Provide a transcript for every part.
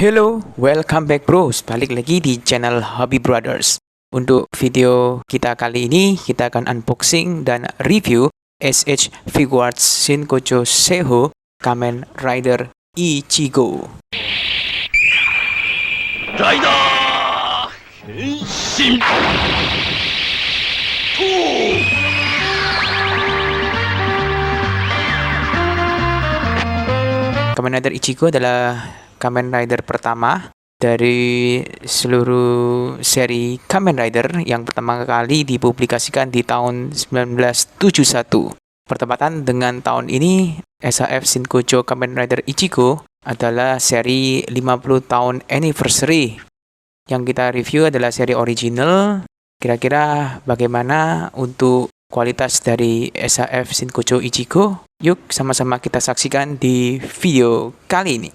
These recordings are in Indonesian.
Hello, welcome back bros. Balik lagi di channel Hobby Brothers. Untuk video kita kali ini, kita akan unboxing dan review SH Figuarts Shinkocho Seiho Kamen Rider Ichigo. Rider Henshin. Kamen Rider Ichigo adalah Kamen Rider pertama dari seluruh seri Kamen Rider yang pertama kali dipublikasikan di tahun 1971. Bertepatan dengan tahun ini, SHF Shinkocho Kamen Rider Ichigo adalah seri 50 tahun anniversary. Yang kita review adalah seri original. Kira-kira bagaimana untuk kualitas dari SHF Shinkocho Ichigo? Yuk sama-sama kita saksikan di video kali ini.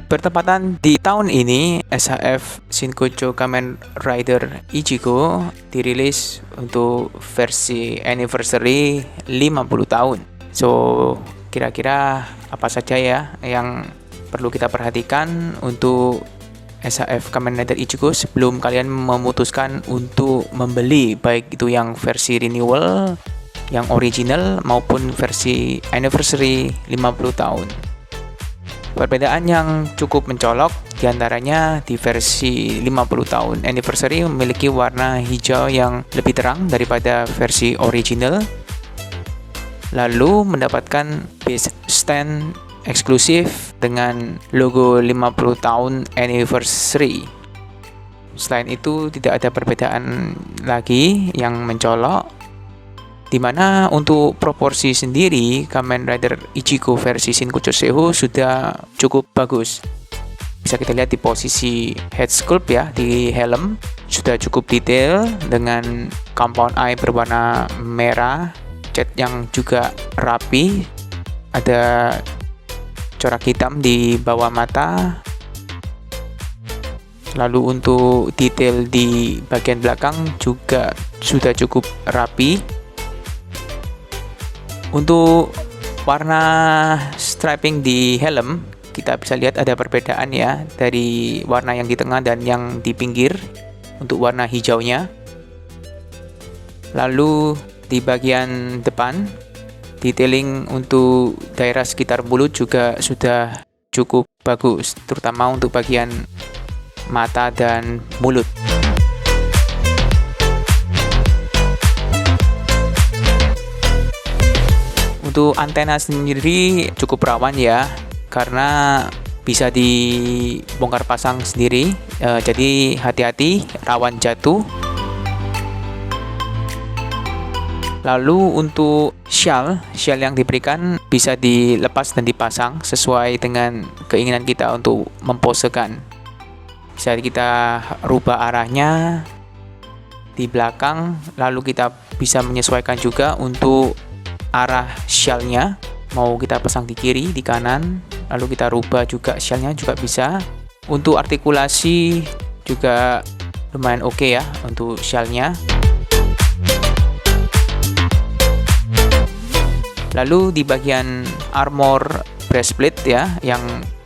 Bertepatan di tahun ini, SHF Shinkocho Kamen Rider Ichigo dirilis untuk versi anniversary 50 tahun. So, kira-kira apa saja ya yang perlu kita perhatikan untuk SHF Kamen Rider Ichigo sebelum kalian memutuskan untuk membeli, baik itu yang versi renewal, yang original maupun versi anniversary 50 tahun. Perbedaan yang cukup mencolok diantaranya di versi 50 tahun anniversary memiliki warna hijau yang lebih terang daripada versi original, lalu mendapatkan base stand eksklusif dengan logo 50 tahun anniversary. Selain itu tidak ada perbedaan lagi yang mencolok, di mana untuk proporsi sendiri Kamen Rider Ichigo versi Shinkocho Seiho sudah cukup bagus. Bisa kita lihat di posisi head sculpt ya, di helm sudah cukup detail dengan compound eye berwarna merah, cat yang juga rapi, ada corak hitam di bawah mata. Lalu untuk detail di bagian belakang juga sudah cukup rapi. Untuk warna striping di helm, kita bisa lihat ada perbedaan ya dari warna yang di tengah dan yang di pinggir untuk warna hijaunya. Lalu di bagian depan, detailing untuk daerah sekitar mulut juga sudah cukup bagus, terutama untuk bagian mata dan mulut. Untuk antena sendiri cukup rawan ya, karena bisa dibongkar pasang sendiri, jadi hati-hati, rawan jatuh. Lalu untuk shawl yang diberikan bisa dilepas dan dipasang sesuai dengan keinginan kita untuk memposekan. Bisa kita rubah arahnya di belakang, lalu kita bisa menyesuaikan juga untuk arah shellnya, mau kita pasang di kiri, di kanan, lalu kita rubah juga shellnya juga bisa. Untuk artikulasi juga lumayan oke ya untuk shellnya. Lalu di bagian armor breastplate ya, yang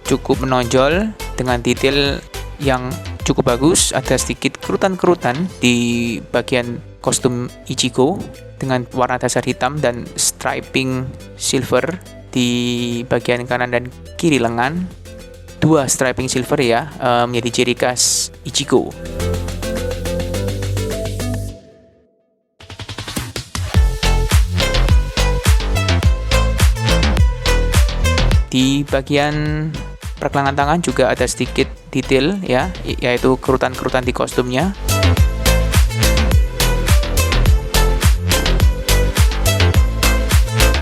cukup menonjol dengan detail yang cukup bagus, ada sedikit kerutan-kerutan di bagian kostum Ichigo dengan warna dasar hitam dan striping silver di bagian kanan dan kiri lengan. Dua striping silver ya, menjadi ciri khas Ichigo. Di bagian pergelangan tangan juga ada sedikit detail ya, yaitu kerutan-kerutan di kostumnya.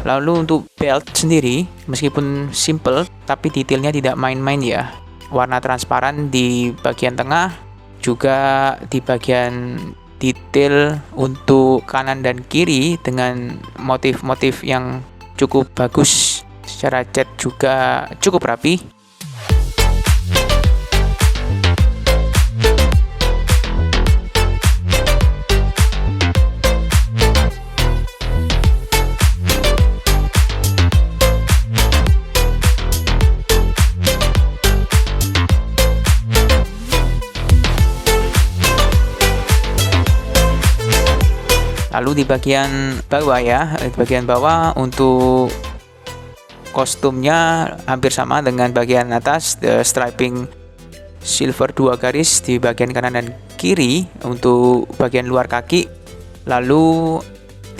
Lalu untuk belt sendiri, meskipun simple, tapi detailnya tidak main-main ya. Warna transparan di bagian tengah, juga di bagian detail untuk kanan dan kiri dengan motif-motif yang cukup bagus. Secara cat juga cukup rapi. Lalu di bagian bawah ya, di bagian bawah untuk kostumnya hampir sama dengan bagian atas, the striping silver 2 garis di bagian kanan dan kiri untuk bagian luar kaki. Lalu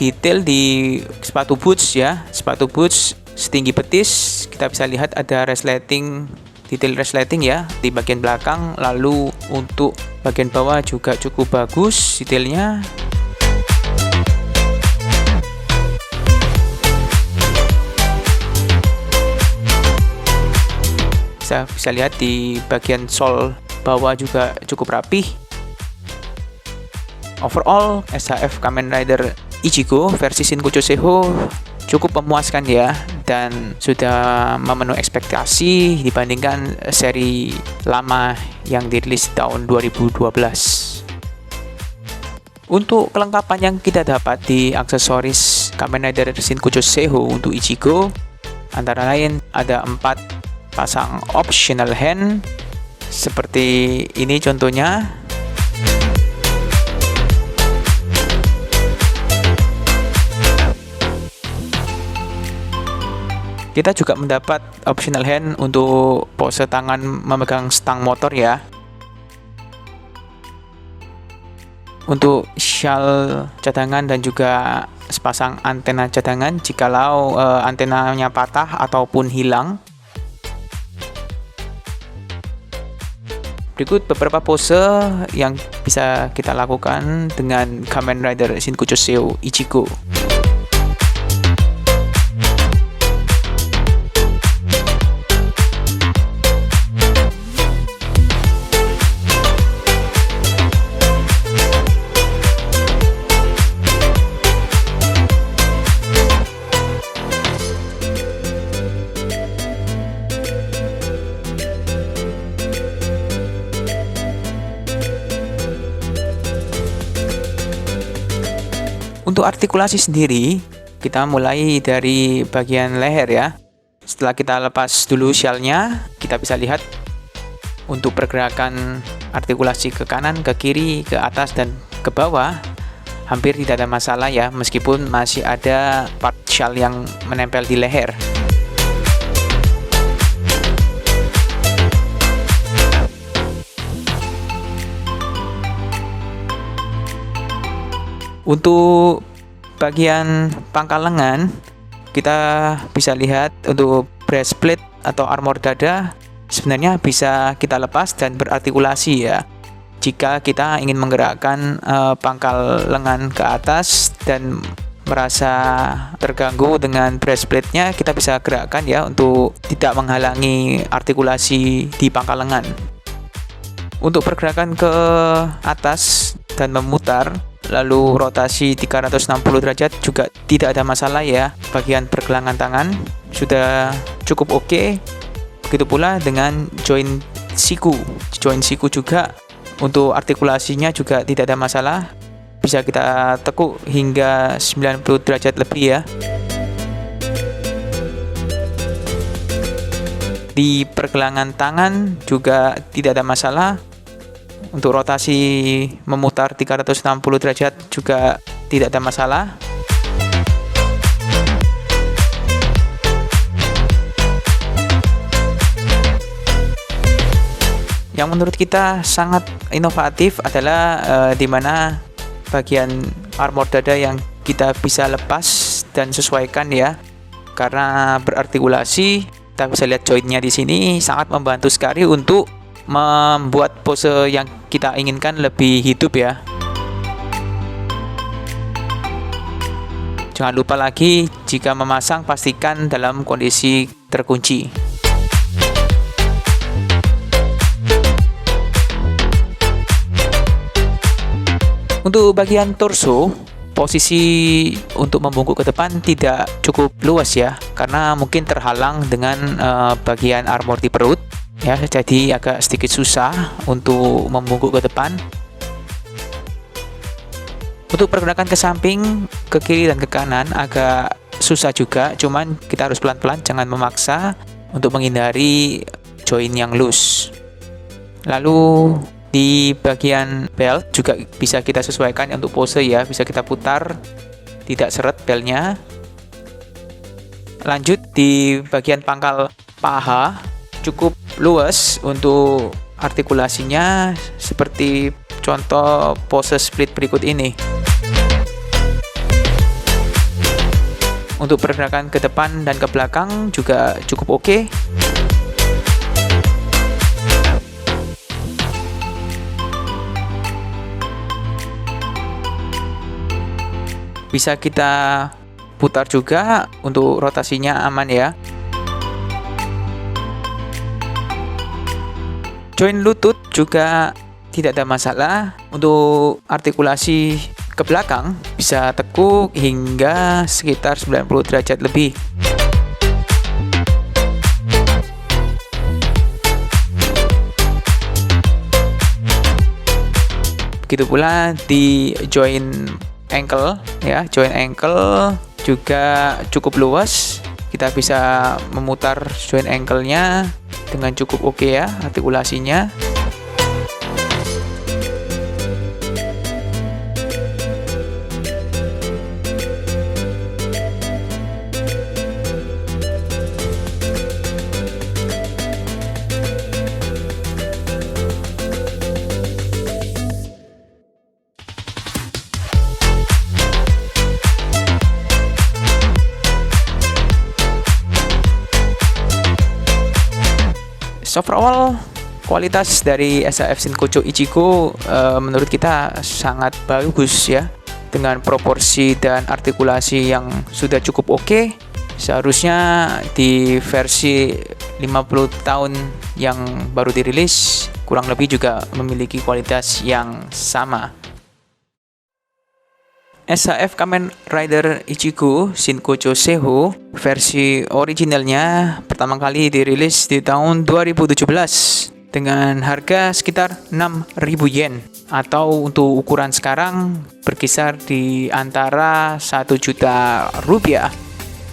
detail di sepatu boots ya, sepatu boots setinggi betis, kita bisa lihat ada resleting, detail resleting ya di bagian belakang. Lalu untuk bagian bawah juga cukup bagus detailnya. Bisa lihat di bagian sol bawah juga cukup rapih. Overall, SHF Kamen Rider Ichigo versi Shinkucho Seiho cukup memuaskan ya, dan sudah memenuhi ekspektasi dibandingkan seri lama yang dirilis tahun 2012. Untuk kelengkapan yang kita dapat di aksesoris Kamen Rider Shinkucho Seiho untuk Ichigo, antara lain ada 4 pasang optional hand seperti ini contohnya. Kita juga mendapat optional hand untuk pose tangan memegang stang motor ya. Untuk shawl cadangan dan juga sepasang antena cadangan jikalau antenanya patah ataupun hilang. Berikut beberapa pose yang bisa kita lakukan dengan Kamen Rider Shinkucho Seiho Ichigo. Untuk artikulasi sendiri, kita mulai dari bagian leher ya. Setelah kita lepas dulu shellnya, kita bisa lihat untuk pergerakan artikulasi ke kanan, ke kiri, ke atas, dan ke bawah hampir tidak ada masalah ya, meskipun masih ada part shell yang menempel di leher. Untuk bagian pangkal lengan, kita bisa lihat untuk breastplate atau armor dada sebenarnya bisa kita lepas dan berartikulasi ya. Jika kita ingin menggerakkan pangkal lengan ke atas dan merasa terganggu dengan breastplate-nya, kita bisa gerakkan ya untuk tidak menghalangi artikulasi di pangkal lengan. Untuk pergerakan ke atas dan memutar, lalu rotasi 360 derajat juga tidak ada masalah ya. Bagian pergelangan tangan sudah cukup oke. Begitu pula dengan joint siku. Joint siku juga untuk artikulasinya juga tidak ada masalah. Bisa kita tekuk hingga 90 derajat lebih ya. Di pergelangan tangan juga tidak ada masalah. Untuk rotasi memutar 360 derajat juga tidak ada masalah. Yang menurut kita sangat inovatif adalah di mana bagian armor dada yang kita bisa lepas dan sesuaikan ya. Karena berartikulasi, kita bisa lihat jointnya di sini sangat membantu sekali untuk membuat pose yang kita inginkan lebih hidup ya. Jangan lupa lagi, jika memasang pastikan dalam kondisi terkunci. Untuk bagian torso, posisi untuk membungkuk ke depan tidak cukup luas ya, karena mungkin terhalang dengan bagian armor di perut ya, jadi agak sedikit susah untuk membungkuk ke depan. Untuk pergerakan ke samping, ke kiri dan ke kanan agak susah juga, cuman kita harus pelan-pelan, jangan memaksa untuk menghindari join yang loose. Lalu Di bagian belt juga bisa kita sesuaikan untuk pose ya, bisa kita putar, tidak seret beltnya. Lanjut di bagian pangkal paha, cukup luas untuk artikulasinya seperti contoh pose split berikut ini. Untuk pergerakan ke depan dan ke belakang juga cukup oke. Bisa kita putar juga untuk rotasinya aman ya. Join lutut juga tidak ada masalah. Untuk artikulasi ke belakang bisa tekuk hingga sekitar 90 derajat lebih. Begitu pula di joint ankle ya, joint ankle juga cukup luas. Kita bisa memutar joint ankle-nya dengan cukup oke ya artikulasinya. Overall, kualitas dari SAF Shinkocho Ichigo menurut kita sangat bagus ya, dengan proporsi dan artikulasi yang sudah cukup oke. Seharusnya di versi 50 tahun yang baru dirilis kurang lebih juga memiliki kualitas yang sama. SAF Kamen Rider Ichigo Shinkocho Seho versi originalnya pertama kali dirilis di tahun 2017 dengan harga sekitar 6.000 yen, atau untuk ukuran sekarang berkisar di antara 1 juta rupiah.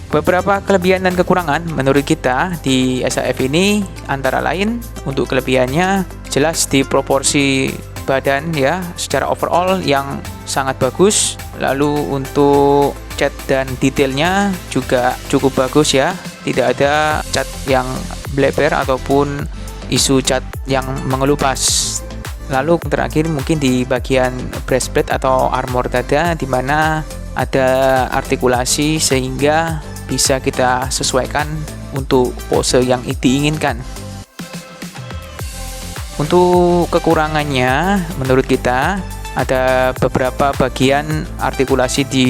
Beberapa kelebihan dan kekurangan menurut kita di SAF ini antara lain, untuk kelebihannya jelas di proporsi badan ya, secara overall yang sangat bagus. Lalu untuk cat dan detailnya juga cukup bagus ya, tidak ada cat yang bleber ataupun isu cat yang mengelupas. Lalu terakhir mungkin di bagian breastplate atau armor dada, di mana ada artikulasi sehingga bisa kita sesuaikan untuk pose yang diinginkan. Untuk kekurangannya menurut kita ada beberapa bagian artikulasi di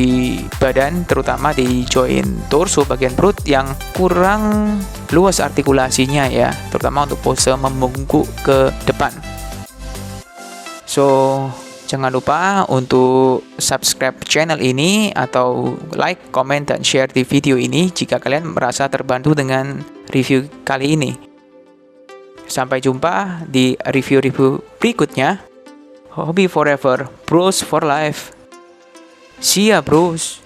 badan, terutama di joint torso bagian perut yang kurang luas artikulasinya ya, terutama untuk pose membungkuk ke depan. So, jangan lupa untuk subscribe channel ini atau like, comment, dan share di video ini jika kalian merasa terbantu dengan review kali ini. Sampai jumpa di review-review berikutnya. Hobby forever, bros for life. See ya, bros.